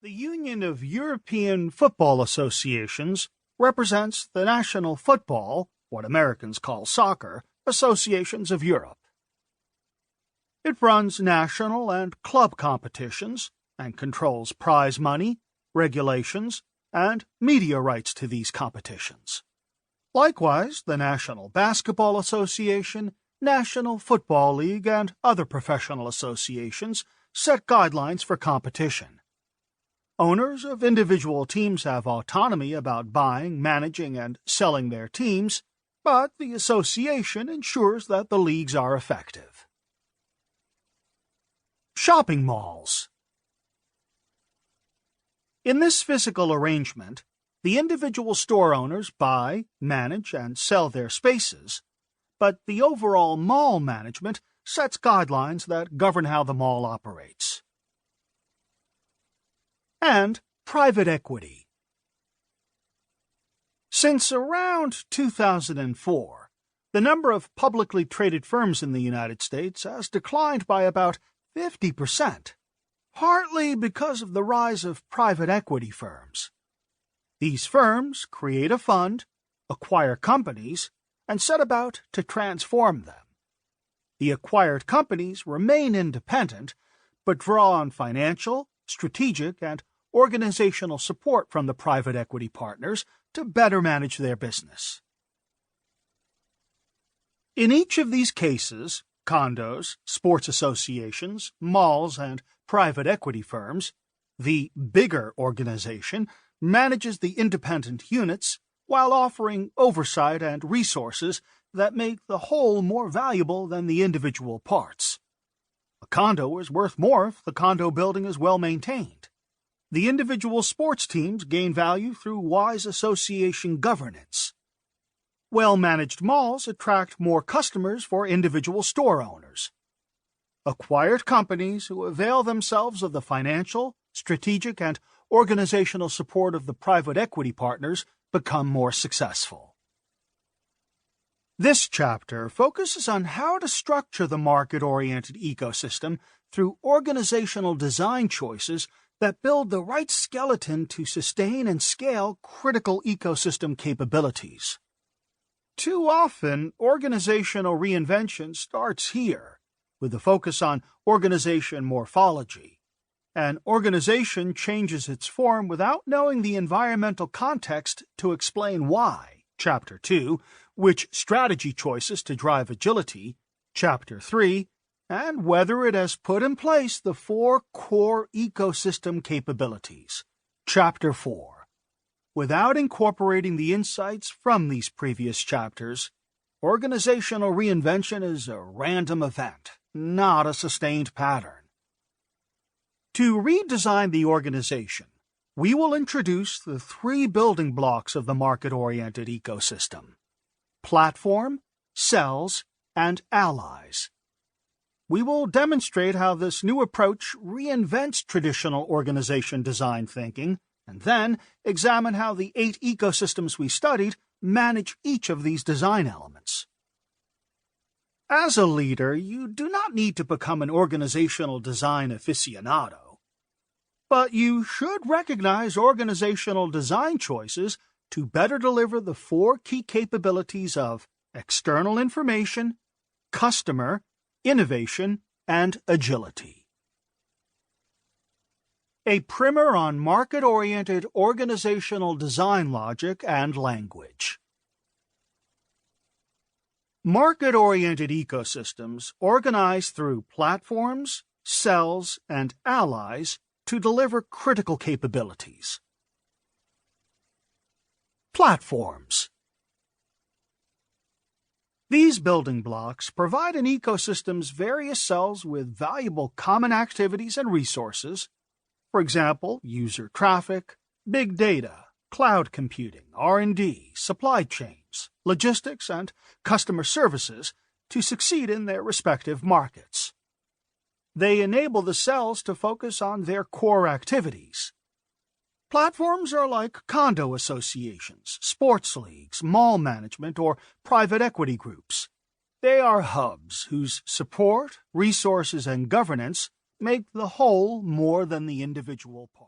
The Union of European Football Associations represents the national football, what Americans call soccer, associations of Europe. It runs national and club competitions and controls prize money, regulations, and media rights to these competitions. Likewise, the National Basketball Association, National Football League, and other professional associations set guidelines for competition. Owners of individual teams have autonomy about buying, managing, and selling their teams, but the association ensures that the leagues are effective. Shopping malls. In this physical arrangement, the individual store owners buy, manage, and sell their spaces, but the overall mall management sets guidelines that govern how the mall operates. And private equity. Since around 2004, the number of publicly traded firms in the United States has declined by about 50%, partly because of the rise of private equity firms. These firms create a fund, acquire companies, and set about to transform them. The acquired companies remain independent, but draw on financial, strategic, and organizational support from the private equity partners to better manage their business. In each of these cases, condos, sports associations, malls, and private equity firms, the bigger organization manages the independent units while offering oversight and resources that make the whole more valuable than the individual parts. A condo is worth more if the condo building is well maintained. The individual sports teams gain value through wise association governance. Well-managed malls attract more customers for individual store owners. Acquired companies who avail themselves of the financial, strategic, and organizational support of the private equity partners become more successful. This chapter focuses on how to structure the market-oriented ecosystem through organizational design choices that build the right skeleton to sustain and scale critical ecosystem capabilities. Too often, organizational reinvention starts here, with a focus on organization morphology. An organization changes its form without knowing the environmental context to explain why. Chapter 2, which strategy choices to drive agility. Chapter 3, and whether it has put in place the 4 core ecosystem capabilities. Chapter 4. Without incorporating the insights from these previous chapters, organizational reinvention is a random event, not a sustained pattern. To redesign the organization, we will introduce the 3 building blocks of the market-oriented ecosystem: platform, cells, and allies. We will demonstrate how this new approach reinvents traditional organization design thinking, and then examine how the 8 ecosystems we studied manage each of these design elements. As a leader, you do not need to become an organizational design aficionado, but you should recognize organizational design choices to better deliver the 4 key capabilities of external information, customer, innovation, and agility. A primer on market-oriented organizational design logic and language. Market-oriented ecosystems organize through platforms, cells, and allies to deliver critical capabilities. Platforms. These building blocks provide an ecosystem's various cells with valuable common activities and resources, for example, user traffic, big data, cloud computing, R&D, supply chains, logistics, and customer services to succeed in their respective markets. They enable the cells to focus on their core activities. Platforms are like condo associations, sports leagues, mall management, or private equity groups. They are hubs whose support, resources, and governance make the whole more than the individual part.